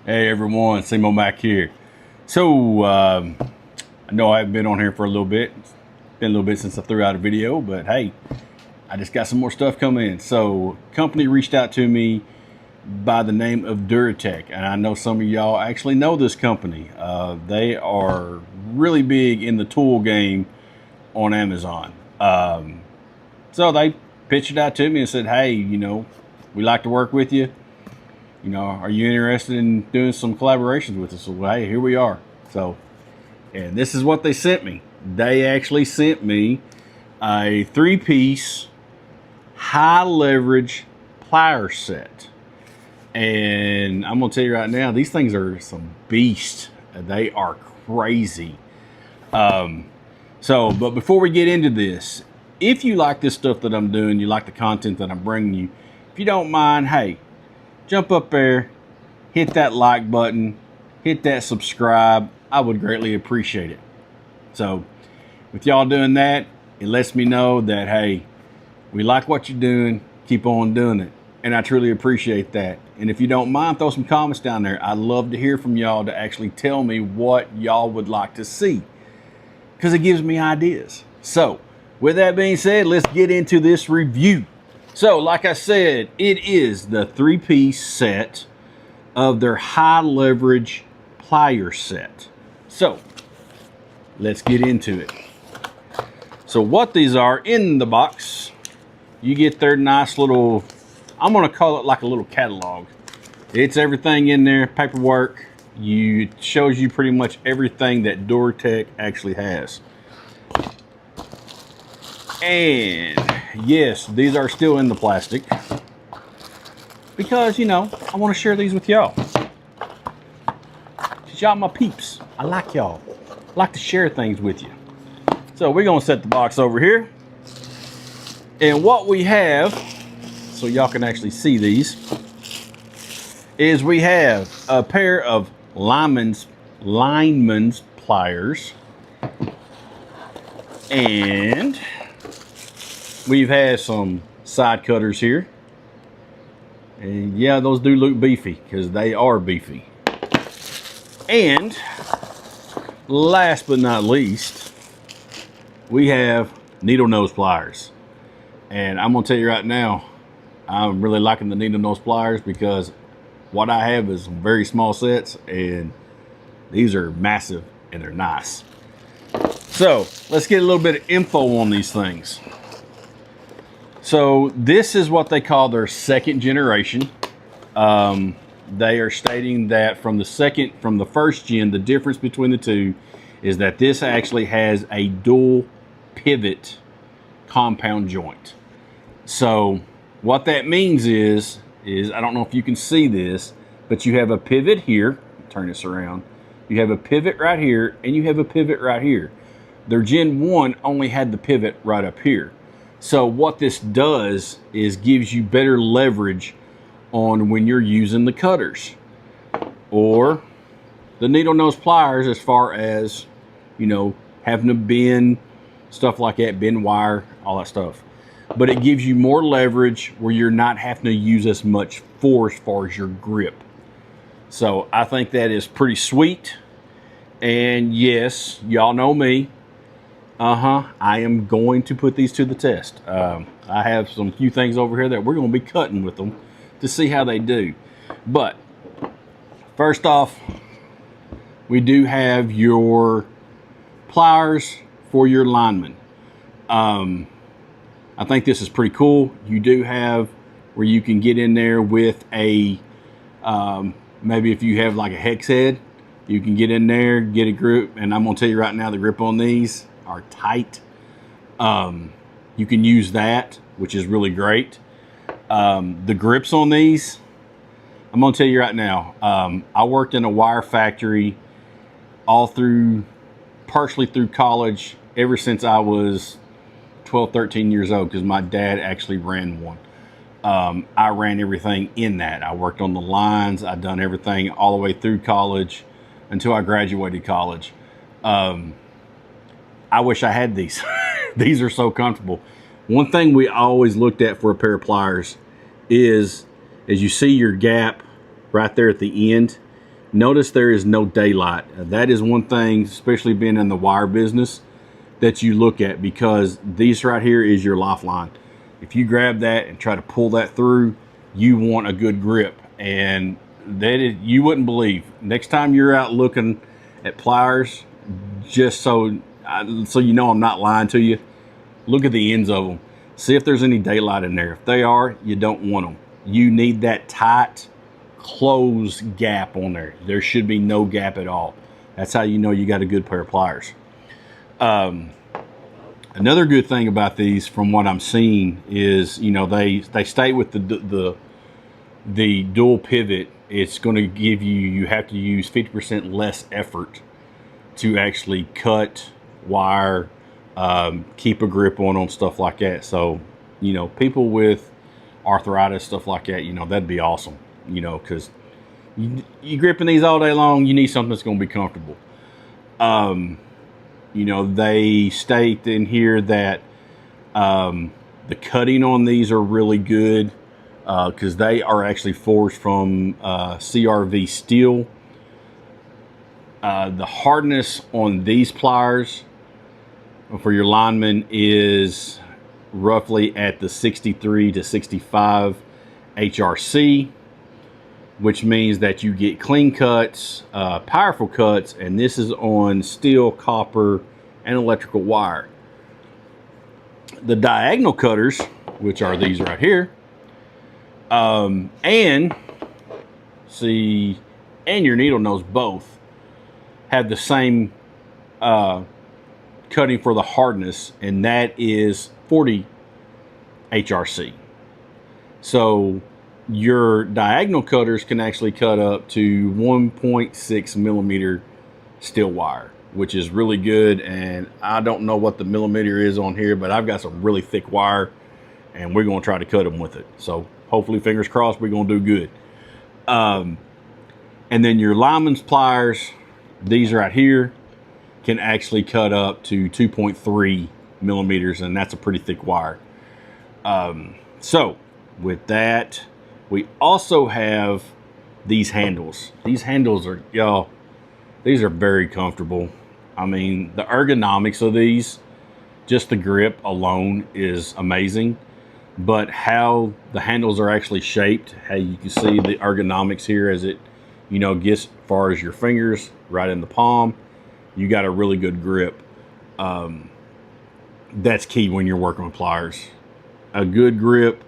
Hey everyone, SEMO-MAC here. So, I know I haven't been on here for a little bit. It's been a little bit since I threw out a video, but hey, I just got some more stuff coming in. So, company reached out to me by the name of Duratech, and I know some of y'all actually know this company. They are really big in the tool game on Amazon. So they pitched it out to me and said, hey, we'd like to work with you. Are you interested in doing some collaborations with us? So, well, hey, here we are. So, and this is what they sent me. They actually sent me a 3-piece high leverage pliers set. And I'm going to tell you right now, these things are some beasts. They are crazy. But before we get into this, if you like this stuff that I'm doing, you like the content that I'm bringing you, if you don't mind, hey, jump up there, hit that like button, hit that subscribe. I would greatly appreciate it. So with y'all doing that, it lets me know that, hey, we like what you're doing, keep on doing it. And I truly appreciate that. And if you don't mind, throw some comments down there. I'd love to hear from y'all to actually tell me what y'all would like to see, because it gives me ideas. So with that being said, let's get into this review. So, like I said, it is the 3-piece set of their high leverage plier set. So, let's get into it. So, what these are in the box, you get their nice little, I'm going to call it like a little catalog. It's everything in there, paperwork. It shows you pretty much everything that duratech actually has. And yes, these are still in the plastic because, I want to share these with y'all. Because y'all my peeps. I like y'all. I like to share things with you. So we're going to set the box over here. And what we have, so y'all can actually see these, is we have a pair of lineman's pliers. And we've had some side cutters here. And yeah, those do look beefy because they are beefy. And last but not least, we have needle nose pliers. And I'm going to tell you right now, I'm really liking the needle nose pliers because what I have is some very small sets, and these are massive and they're nice. So let's get a little bit of info on these things. So this is what they call their second generation. They are stating that from the first gen, the difference between the two is that this actually has a dual pivot compound joint. So what that means is I don't know if you can see this, but you have a pivot here. Turn this around. You have a pivot right here, and you have a pivot right here. Their Gen 1 only had the pivot right up here. So what this does is gives you better leverage on when you're using the cutters or the needle nose pliers, as far as, having to bend, stuff like that, bend wire, all that stuff. But it gives you more leverage where you're not having to use as much force as far as your grip. So I think that is pretty sweet. And yes, y'all know me. I am going to put these to the test. I have some few things over here that we're going to be cutting with them to see how they do. But first off, we do have your pliers for your lineman. I think this is pretty cool. You do have where you can get in there with a, maybe if you have like a hex head, you can get in there, get a grip. And I'm going to tell you right now, the grip on these are tight. You can use that, which is really great. The grips on these, I'm gonna tell you right now, I worked in a wire factory partially through college, ever since I was 12, 13 years old, because my dad actually ran one. I ran everything in that. I worked on the lines. I done everything all the way through college until I graduated college. I wish I had these. These are so comfortable. One thing we always looked at for a pair of pliers is, as you see your gap right there at the end, Notice there is no daylight. That is one thing, especially being in the wire business, that you look at, because these right here is your lifeline. If you grab that and try to pull that through, you want a good grip. And that is, you wouldn't believe. Next time you're out looking at pliers, just so you know I'm not lying to you, look at the ends of them. See if there's any daylight in there. If they are, you don't want them. You need that tight, closed gap on there. There should be no gap at all. That's how you know you got a good pair of pliers. Another good thing about these, from what I'm seeing, is they stay with the dual pivot. It's going to give you have to use 50% less effort to actually cut wire, keep a grip on them, stuff like that. So people with arthritis, stuff like that, that'd be awesome, because you gripping these all day long, you need something that's going to be comfortable. They state in here that the cutting on these are really good, because they are actually forged from CRV steel. The hardness on these pliers for your lineman is roughly at the 63 to 65 HRC, which means that you get clean cuts, powerful cuts, and this is on steel, copper, and electrical wire. The diagonal cutters, which are these right here, and your needle nose both have the same cutting for the hardness, and that is 40 HRC. So your diagonal cutters can actually cut up to 1.6 millimeter steel wire, which is really good. And I don't know what the millimeter is on here, but I've got some really thick wire, and we're going to try to cut them with it. So hopefully, fingers crossed, we're going to do good. And then your lineman's pliers, these right here, can actually cut up to 2.3 millimeters, and that's a pretty thick wire. So with that, we also have these handles. These handles are, y'all, these are very comfortable. I mean, the ergonomics of these, just the grip alone is amazing. But how the handles are actually shaped, how you can see the ergonomics here as it, gets as far as your fingers right in the palm, you got a really good grip. That's key when you're working with pliers. A good grip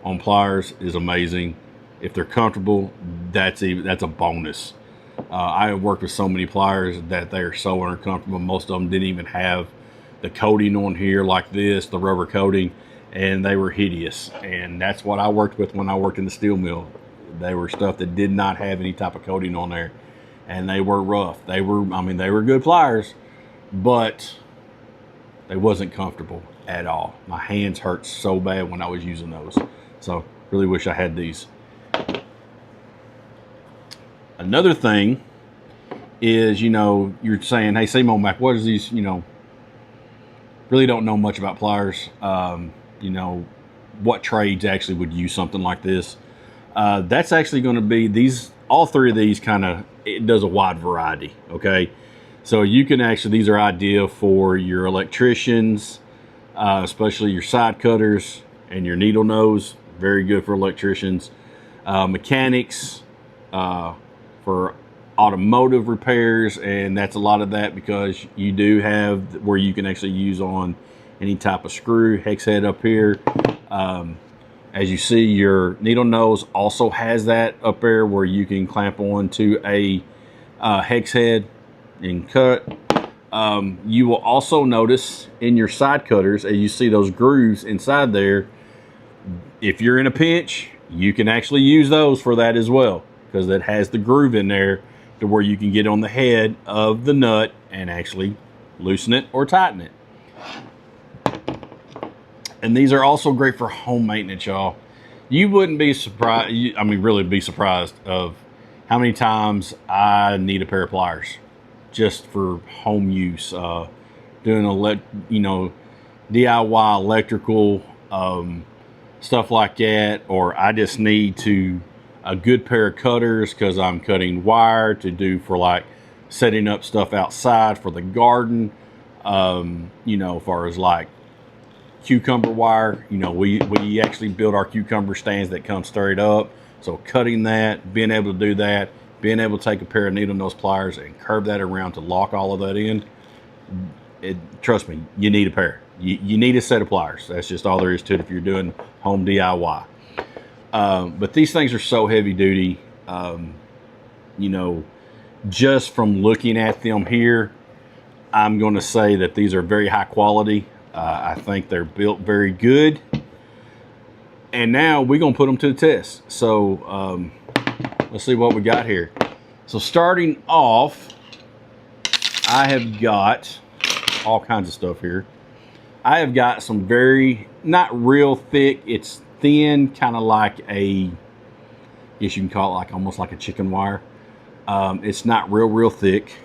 on pliers is amazing. If they're comfortable, that's a bonus. I have worked with so many pliers that they are so uncomfortable. Most of them didn't even have the coating on here like this, the rubber coating, and they were hideous. And that's what I worked with when I worked in the steel mill. They were stuff that did not have any type of coating on there, and they were rough. They were good pliers, but they wasn't comfortable at all. My hands hurt so bad when I was using those. So really wish I had these. Another thing is, you're saying, hey, SEMO-MAC, what is these, really don't know much about pliers. What trades actually would use something like this. That's actually going to be all three of these it does a wide variety. Okay. So you can actually, these are ideal for your electricians, especially your side cutters and your needle nose. Very good for electricians, mechanics, for automotive repairs, and that's a lot of that because you do have where you can actually use on any type of screw, hex head up here. As you see, your needle nose also has that up there where you can clamp on to a hex head and cut. You will also notice in your side cutters, as you see those grooves inside there, if you're in a pinch, you can actually use those for that as well, because it has the groove in there to where you can get on the head of the nut and actually loosen it or tighten it. And these are also great for home maintenance, y'all. You wouldn't be surprised, really be surprised of how many times I need a pair of pliers just for home use, doing DIY electrical, stuff like that, or I just need to a good pair of cutters because I'm cutting wire to do for like setting up stuff outside for the garden. You know, as far as like cucumber wire, you know, we actually build our cucumber stands that come straight up. So cutting that, being able to do that, being able to take a pair of needle nose pliers and curve that around to lock all of that in, trust me, you need a pair. You need a set of pliers. That's just all there is to it if you're doing home DIY. But these things are so heavy duty. You know, just from looking at them here, I'm going to say that these are very high quality. I think they're built very good. And now we're going to put them to the test. So let's see what we got here. So starting off, I have got all kinds of stuff here. I have got some very, not real thick, it's thin, kind of like I guess you can call it like almost like a chicken wire. It's not real thick.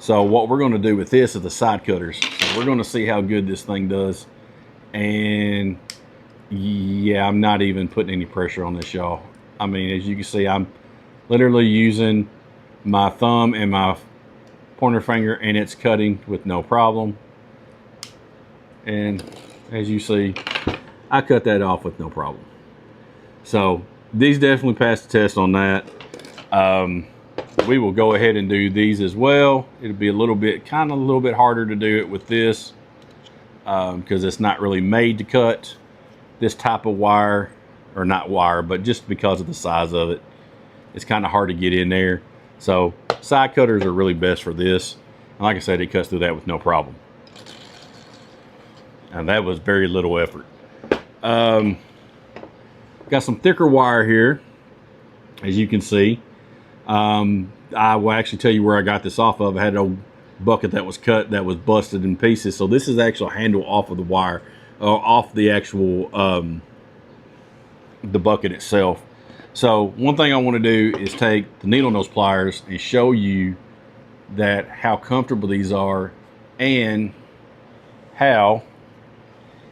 So what we're going to do with this is the side cutters. So we're going to see how good this thing does. And yeah, I'm not even putting any pressure on this, y'all. I mean, as you can see, I'm literally using my thumb and my pointer finger, and it's cutting with no problem. And as you see, I cut that off with no problem. So these definitely passed the test on that. We will go ahead and do these as well. It'll be a little bit harder to do it with this because it's not really made to cut this type of wire, or not wire, but just because of the size of it, it's kind of hard to get in there. So side cutters are really best for this. And like I said, it cuts through that with no problem. And that was very little effort. Got some thicker wire here, as you can see. I will actually tell you where I got this off of. I had an old bucket that was cut, that was busted in pieces. So this is actual handle off of the wire, off the actual the bucket itself. So one thing I want to do is take the needle nose pliers and show you that how comfortable these are and how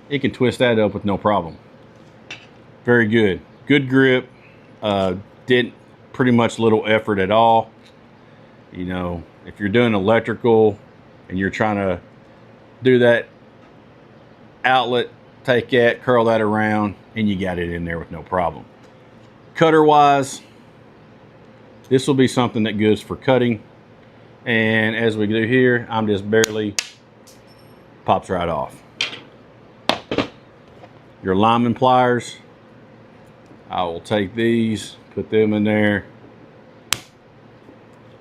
it can twist that up with no problem. Very good. Good grip. Didn't pretty much little effort at all. You know, if you're doing electrical and you're trying to do that outlet, take that, curl that around, and you got it in there with no problem. Cutter wise, this will be something that goes for cutting. And as we do here, I'm just barely, pops right off. Your lineman pliers, I will take these, put them in there,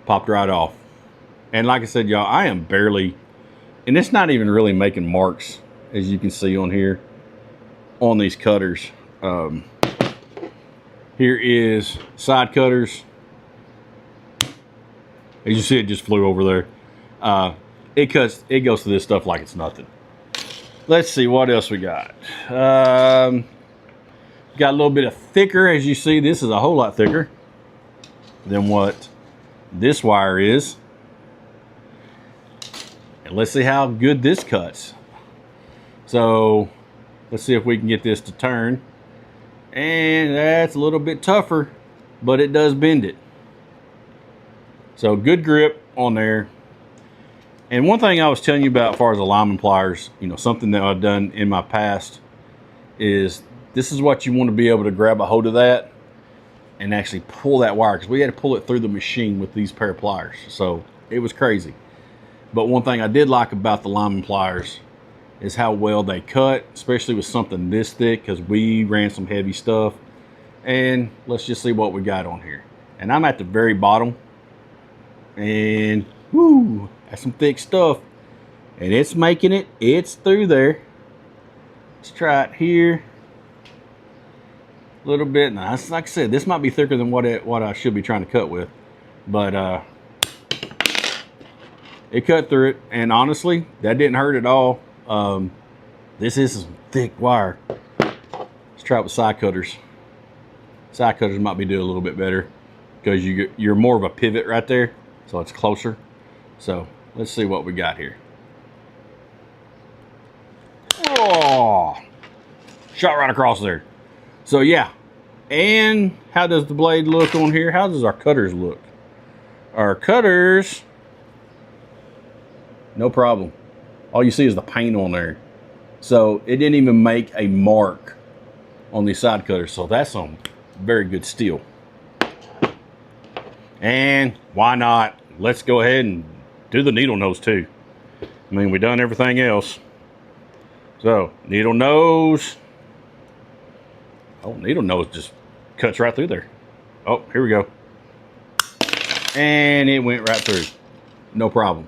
popped right off. And like I said, y'all, I am barely, and it's not even really making marks, as you can see on here, on these cutters. Here is side cutters. As you see, it just flew over there. It goes to this stuff like it's nothing. Let's see what else we got. Got a little bit of thicker. As you see, this is a whole lot thicker than what this wire is. And let's see how good this cuts. So let's see if we can get this to turn. And that's a little bit tougher, but it does bend it. So good grip on there. And one thing I was telling you about as far as the lineman pliers, you know, something that I've done in my past is this is what you want to be able to grab a hold of that and actually pull that wire, because we had to pull it through the machine with these pair of pliers. So it was crazy. But one thing I did like about the lineman pliers is how well they cut, especially with something this thick, because we ran some heavy stuff. And let's just see what we got on here. And I'm at the very bottom. And whoo, that's some thick stuff. And it's making it, it's through there. Let's try it here. A little bit. Now, like I said, this might be thicker than what I should be trying to cut with. But it cut through it. And honestly, that didn't hurt at all. This is some thick wire. Let's try it with side cutters. Side cutters might be doing a little bit better because you're more of a pivot right there, so it's closer. So let's see what we got here. Oh, shot right across there. So yeah, And how does the blade look on here? How does our cutters look? Our cutters, no problem. All you see is the paint on there. So it didn't even make a mark on the side cutters. So that's some very good steel. And why not? Let's go ahead and do the needle nose too. I mean, we've done everything else. So needle nose. Oh, needle nose just cuts right through there. Oh, here we go. And it went right through. No problem.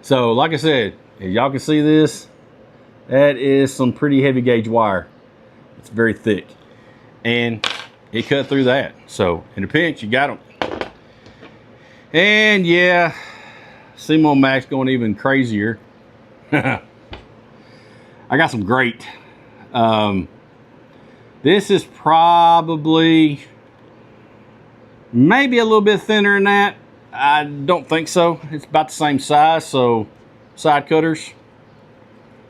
So like I said, if y'all can see this, that is some pretty heavy gauge wire. It's very thick. And it cut through that. So in a pinch, you got them. And yeah, SEMO-MAC's going even crazier. I got some great. This is probably maybe a little bit thinner than that. I don't think so. It's about the same size. So side cutters,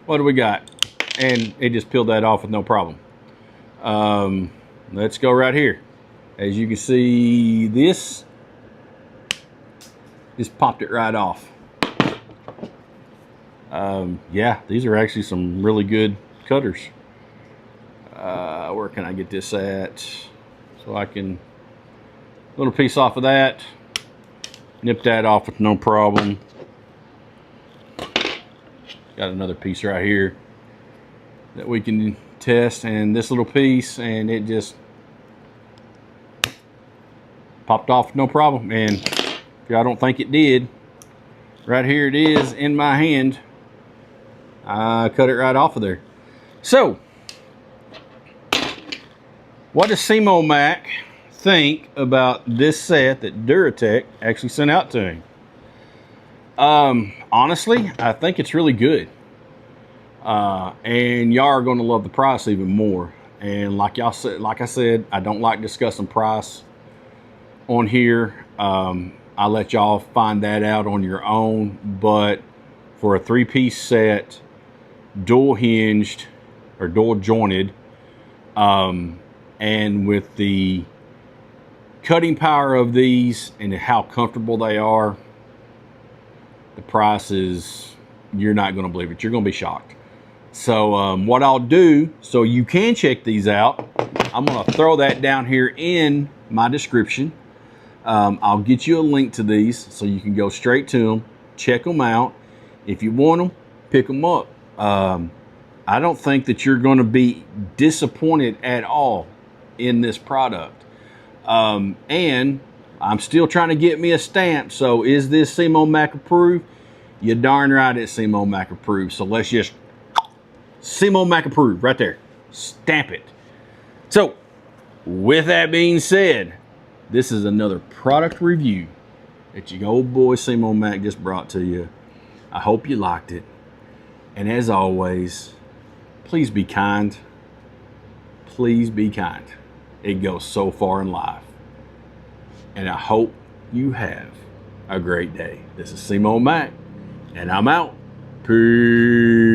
what do we got? And it just peeled that off with no problem. Let's go right here. As you can see, this just popped it right off. Yeah, these are actually some really good cutters. Where can I get this at? So I can, little piece off of that, nip that off with no problem. Got another piece right here that we can test, and this little piece, and it just popped off no problem. And if y'all don't think it did, right here it is in my hand. I cut it right off of there. So what does SEMO-MAC think about this set that Duratech actually sent out to him? Honestly, I think it's really good. And y'all are going to love the price even more. And like y'all said, like I said, I don't like discussing price on here. I'll let y'all find that out on your own. But for a 3-piece set, dual hinged or dual jointed, and with the cutting power of these and how comfortable they are, the price is, you're not going to believe it. You're going to be shocked. So what I'll do, so you can check these out, I'm going to throw that down here in my description. I'll get you a link to these so you can go straight to them, check them out. If you want them, pick them up. I don't think that you're going to be disappointed at all in this product. And I'm still trying to get me a stamp. So is this SEMO-MAC approved? You're darn right it's SEMO-MAC approved. So let's just SEMO-MAC approved right there. Stamp it. So with that being said, this is another product review that your old boy SEMO-MAC just brought to you. I hope you liked it. And as always, please be kind. Please be kind. It goes so far in life. And I hope you have a great day. This is SEMO-MAC, and I'm out. Peace.